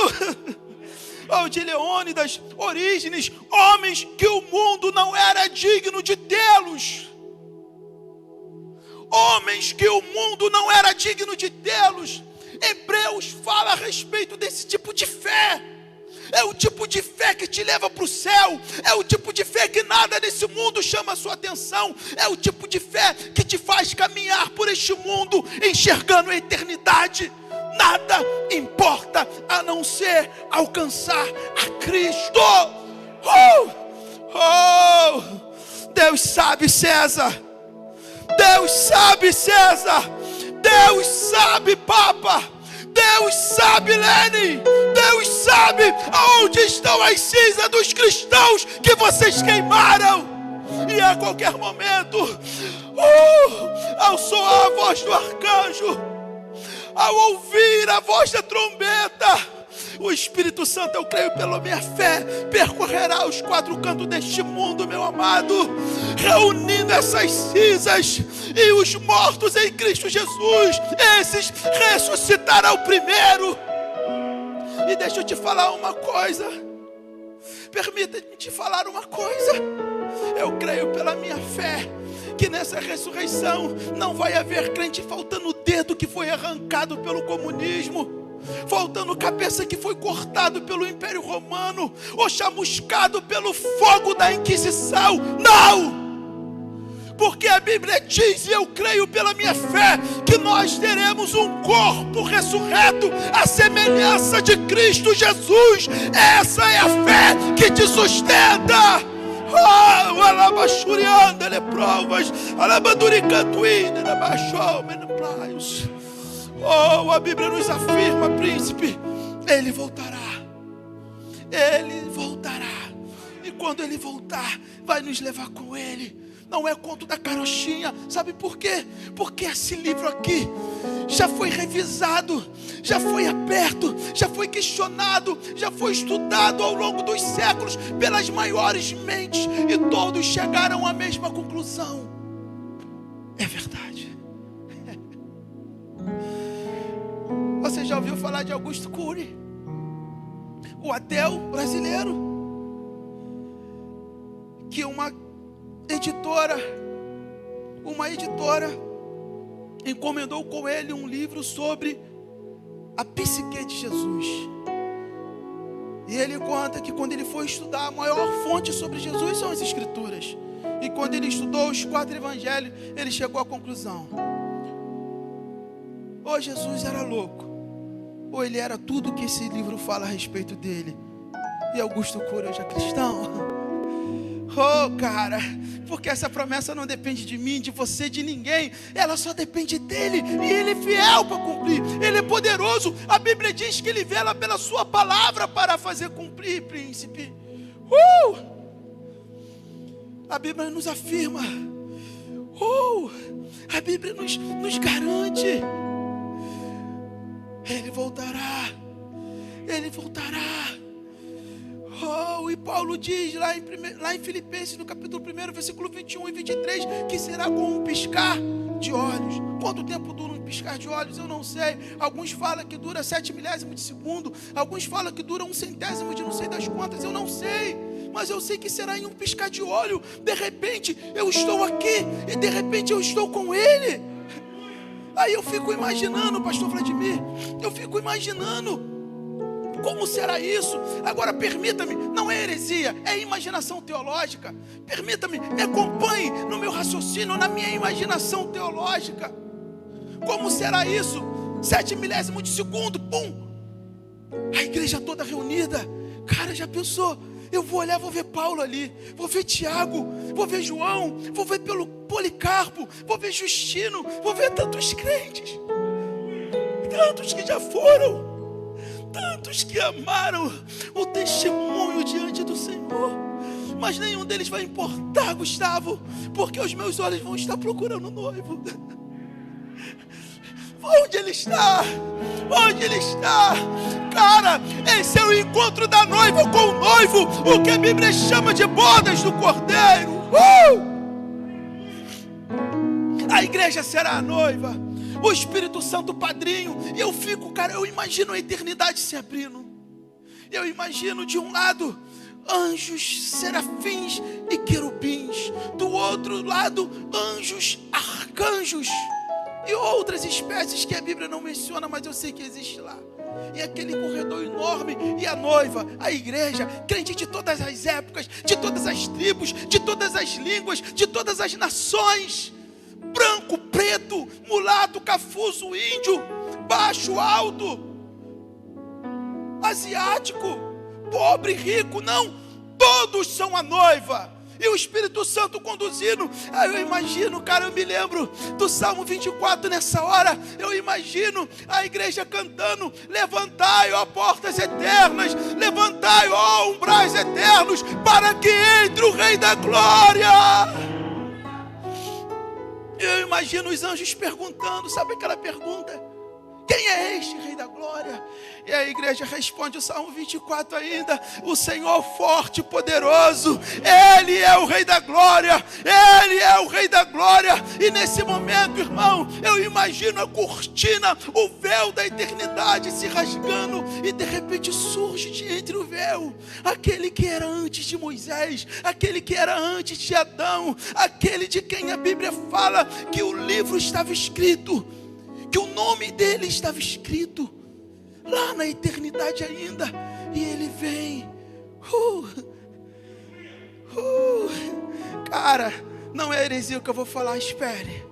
Oh, de Leônidas, Orígenes, homens que o mundo não era digno de tê-los. Homens que o mundo não era digno de tê-los. Hebreus fala a respeito desse tipo de fé. É o tipo de fé que te leva para o céu. É o tipo de fé que nada nesse mundo chama a sua atenção. É o tipo de fé que te faz caminhar por este mundo enxergando a eternidade. Nada importa a não ser alcançar a Cristo. Deus sabe, César. Deus sabe, César. Deus sabe, Papa. Deus sabe, Lênin. Deus sabe aonde estão as cinzas dos cristãos que vocês queimaram. E a qualquer momento, ao soar a voz do arcanjo, ao ouvir a voz da trombeta, o Espírito Santo, eu creio pela minha fé, percorrerá os quatro cantos deste mundo, meu amado, reunindo essas cinzas, e os mortos em Cristo Jesus, esses ressuscitarão primeiro. E deixa eu te falar uma coisa, permita-me te falar uma coisa, eu creio pela minha fé, que nessa ressurreição não vai haver crente faltando o dedo que foi arrancado pelo comunismo, faltando cabeça que foi cortado pelo Império Romano, ou chamuscado pelo fogo da Inquisição. Não! Porque a Bíblia diz, e eu creio pela minha fé, que nós teremos um corpo ressurreto à semelhança de Cristo Jesus. Essa é a fé que te sustenta. Alabachurianda, leprovas, alabaduricatuína, alabachou, meneplaios. Oh, a Bíblia nos afirma, príncipe, Ele voltará. Ele voltará. E quando Ele voltar, vai nos levar com Ele. Não é conto da carochinha. Sabe por quê? Porque esse livro aqui já foi revisado, já foi aberto, já foi questionado, já foi estudado ao longo dos séculos pelas maiores mentes, e todos chegaram à mesma conclusão: é verdade. Você já ouviu falar de Augusto Cury, o ateu brasileiro, que uma editora encomendou com ele um livro sobre a psique de Jesus. E ele conta que quando ele foi estudar, a maior fonte sobre Jesus são as Escrituras. E quando ele estudou os 4 evangelhos, ele chegou à conclusão: ou Jesus era louco, ou ele era tudo que esse livro fala a respeito dele. E Augusto Cury hoje é cristão. Oh, cara, porque essa promessa não depende de mim, de você, de ninguém. Ela só depende dele, e ele é fiel para cumprir. Ele é poderoso. A Bíblia diz que ele vela pela sua palavra para fazer cumprir, príncipe. A Bíblia nos afirma. A Bíblia nos garante. Ele voltará. Ele voltará. E Paulo diz lá em Filipenses, no capítulo 1, versículo 21 e 23, que será como um piscar de olhos. Quanto tempo dura um piscar de olhos? Eu não sei. Alguns falam que dura 7 milésimos de segundo. Alguns falam que dura 1/100º de não sei das quantas. Eu não sei. Mas eu sei que será em um piscar de olho. De repente eu estou aqui, e de repente eu estou com Ele. Aí eu fico imaginando, pastor Vladimir, eu fico imaginando como será isso. Agora permita-me, não é heresia, é imaginação teológica. Permita-me, me acompanhe no meu raciocínio, na minha imaginação teológica. Como será isso? 7 milésimos de segundo, pum! A igreja toda reunida. Cara, já pensou? Eu vou olhar, vou ver Paulo ali, vou ver Tiago, vou ver João, vou ver pelo Policarpo, vou ver Justino, vou ver tantos crentes, tantos que já foram, tantos que amaram o testemunho diante do Senhor. Mas nenhum deles vai importar, Gustavo, porque os meus olhos vão estar procurando o noivo. Onde ele está? Onde ele está? Cara, esse é o encontro da noiva com o noivo, o que a Bíblia chama de bodas do Cordeiro. A igreja será a noiva, o Espírito Santo o padrinho. E eu fico, cara, eu imagino a eternidade se abrindo. Eu imagino de um lado anjos, serafins e querubins, do outro lado anjos, arcanjos e outras espécies que a Bíblia não menciona, mas eu sei que existe lá. E aquele corredor enorme, e a noiva, a igreja, crente de todas as épocas, de todas as tribos, de todas as línguas, de todas as nações, branco, preto, mulato, cafuso, índio, baixo, alto, asiático, pobre, rico, não, todos são a noiva. E o Espírito Santo conduzindo. Aí eu imagino, cara, eu me lembro do Salmo 24 nessa hora. Eu imagino a igreja cantando: levantai, ó portas eternas, levantai, ó umbrais eternos, para que entre o Rei da Glória. Eu imagino os anjos perguntando, sabe aquela pergunta? Quem é este Rei da Glória? E a igreja responde o Salmo 24 ainda: o Senhor forte e poderoso, Ele é o Rei da Glória, Ele é o Rei da Glória. E nesse momento, irmão, eu imagino a cortina, o véu da eternidade se rasgando, e de repente surge de entre o véu aquele que era antes de Moisés, aquele que era antes de Adão, aquele de quem a Bíblia fala que o livro estava escrito, que o nome dele estava escrito lá na eternidade ainda. E ele vem. Cara, não é heresia o que eu vou falar, espere.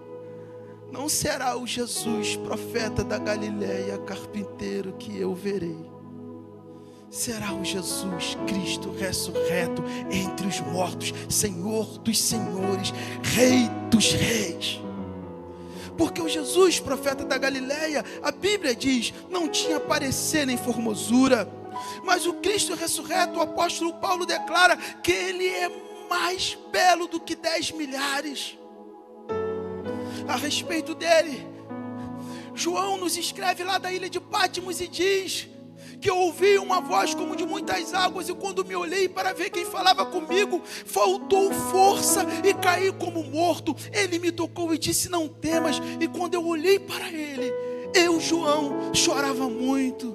Não será o Jesus, profeta da Galileia, carpinteiro, que eu verei. Será o Jesus Cristo ressurreto entre os mortos, Senhor dos senhores, Rei dos reis. Porque o Jesus, profeta da Galileia, a Bíblia diz, não tinha parecer nem formosura. Mas o Cristo ressurreto, o apóstolo Paulo declara que ele é mais belo do que 10 milhares. A respeito dele, João nos escreve lá da ilha de Patmos e diz que eu ouvi uma voz como de muitas águas, e quando me olhei para ver quem falava comigo, faltou força e caí como morto. Ele me tocou e disse: não temas. E quando eu olhei para ele, eu, João, chorava muito,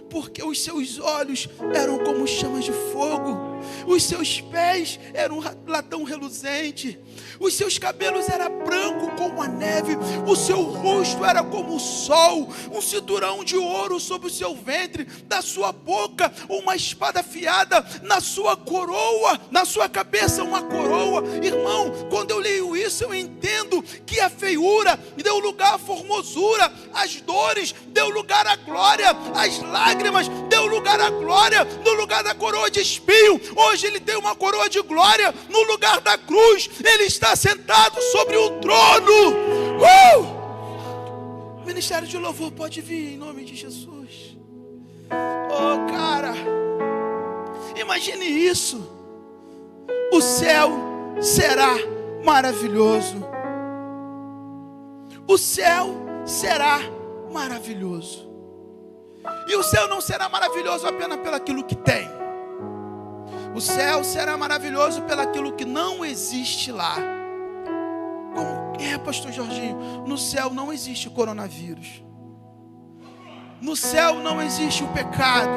porque os seus olhos eram como chamas de fogo, os seus pés eram latão reluzente, os seus cabelos eram brancos como a neve, o seu rosto era como o sol, um cinturão de ouro sobre o seu ventre, da sua boca uma espada afiada, na sua coroa, na sua cabeça uma coroa. Irmão, quando eu leio isso, eu entendo que a feiura deu lugar à formosura, as dores deu lugar à glória, as lágrimas deu lugar à glória. No lugar da coroa de espinho, hoje ele tem uma coroa de glória. No lugar da cruz, ele está sentado sobre o trono. O ministério de louvor pode vir em nome de Jesus. Oh, cara, imagine isso. O céu será maravilhoso. O céu será maravilhoso. E o céu não será maravilhoso apenas pelaquilo que tem. O céu será maravilhoso pelaquilo que não existe lá. Como é, pastor Jorginho? No céu não existe coronavírus. No céu não existe o pecado.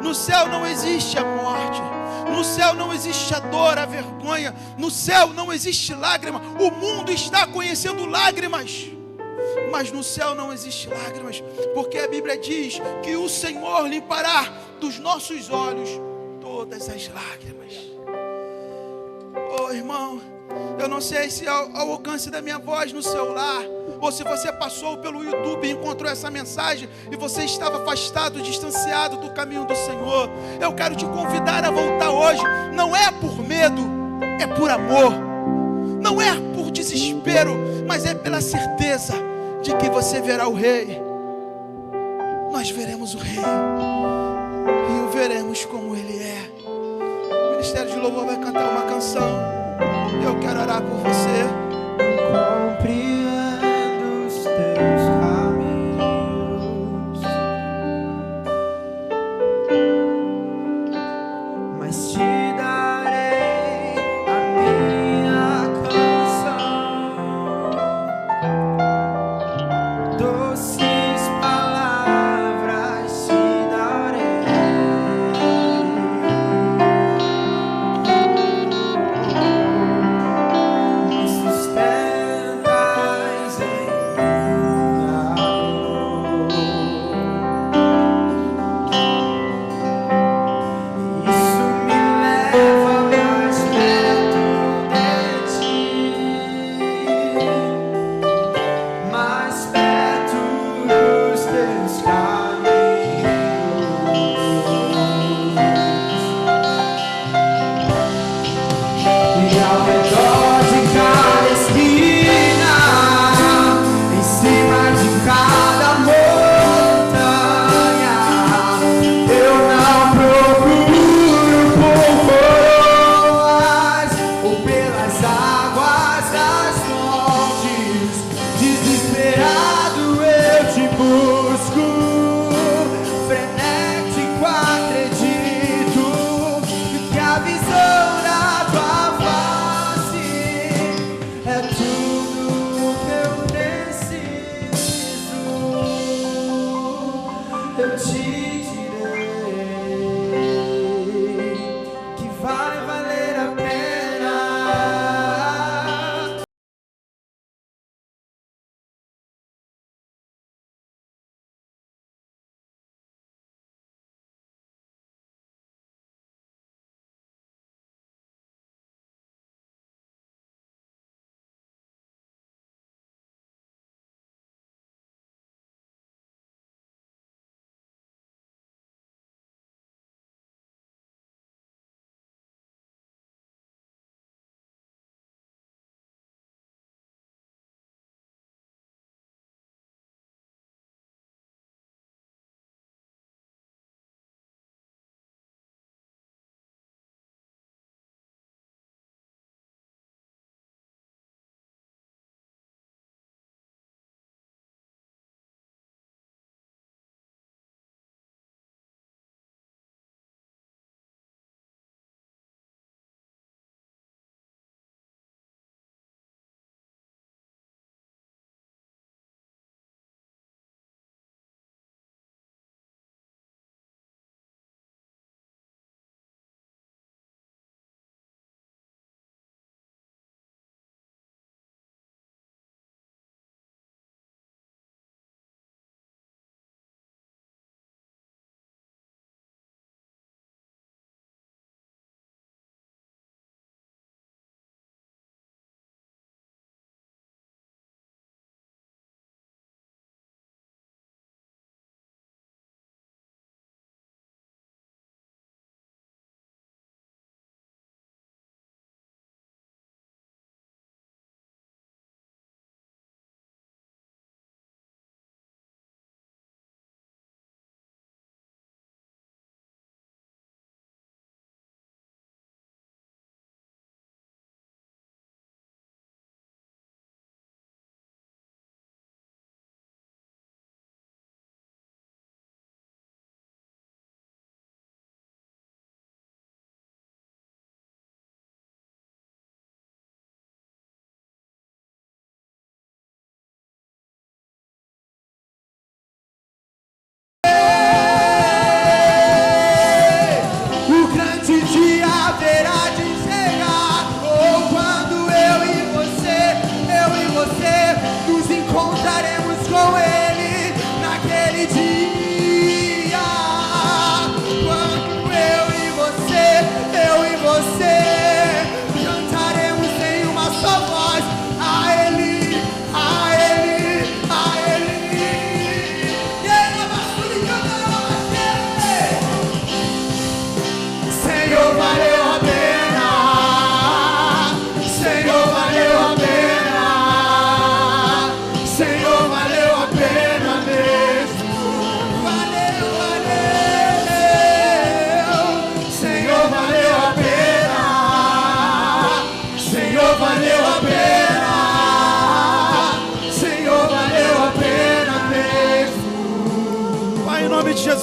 No céu não existe a morte. No céu não existe a dor, a vergonha. No céu não existe lágrima. O mundo está conhecendo lágrimas. mas no céu não existe lágrimas, porque a Bíblia diz que o Senhor limpará dos nossos olhos todas as lágrimas. Oh, irmão, eu não sei se ao alcance da minha voz no celular, ou se você passou pelo YouTube e encontrou essa mensagem e você estava afastado, distanciado do caminho do Senhor. Eu quero te convidar a voltar hoje. Não é por medo, é por amor. Não é por desespero, mas é pela certeza de que você verá o Rei. Nós veremos o Rei e o veremos como Ele é. O Ministério de Louvor vai cantar uma canção. Eu quero orar por você. Compreendo os teus caminhos, mas te darei a minha canção. Doces palavras te darei. Me sustenta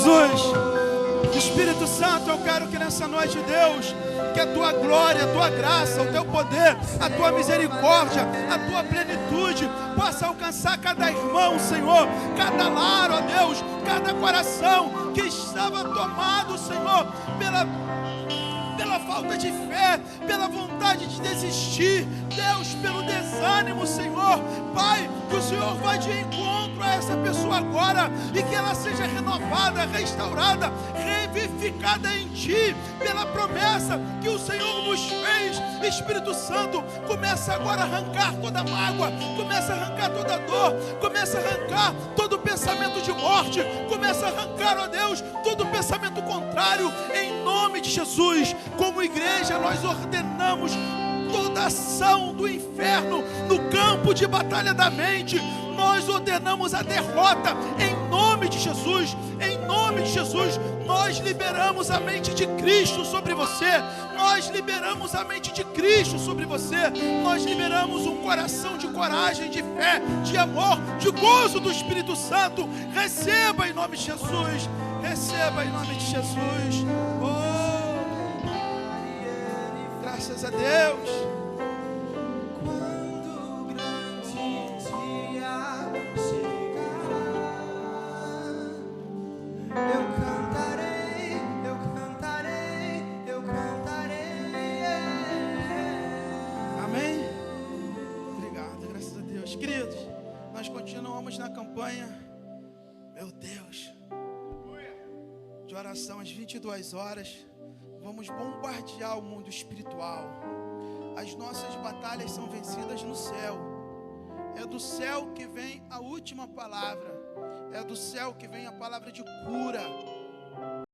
Jesus. Espírito Santo, eu quero que nessa noite, Deus, que a tua glória, a tua graça, o teu poder, a tua misericórdia, a tua plenitude possa alcançar cada irmão, Senhor, cada lar, ó Deus, cada coração que estava tomado, Senhor, pela falta de fé, pela vontade de desistir, Deus, pelo desânimo, Senhor. Pai, que o Senhor vá de encontro a essa pessoa agora e que ela seja renovada, restaurada, revivificada em Ti, pela promessa que o Senhor nos fez. Espírito Santo, começa agora a arrancar toda mágoa, começa a arrancar toda dor, começa a arrancar todo pensamento de morte, começa a arrancar, ó Deus, todo pensamento contrário, em nome de Jesus. Como igreja, nós ordenamos toda ação do inferno no campo de batalha da mente. Nós ordenamos a derrota em nome de Jesus. Em nome de Jesus, nós liberamos a mente de Cristo sobre você. Nós liberamos a mente de Cristo sobre você. Nós liberamos um coração de coragem, de fé, de amor, de gozo do Espírito Santo. Receba em nome de Jesus. Receba em nome de Jesus. Graças a Deus. Quando o grande dia chegará, eu cantarei, eu cantarei, eu cantarei. Amém? Obrigado, graças a Deus. Queridos, nós continuamos na campanha, meu Deus, de oração às 22 horas. Vamos bombardear o mundo espiritual. As nossas batalhas são vencidas no céu. É do céu que vem a última palavra. É do céu que vem a palavra de cura.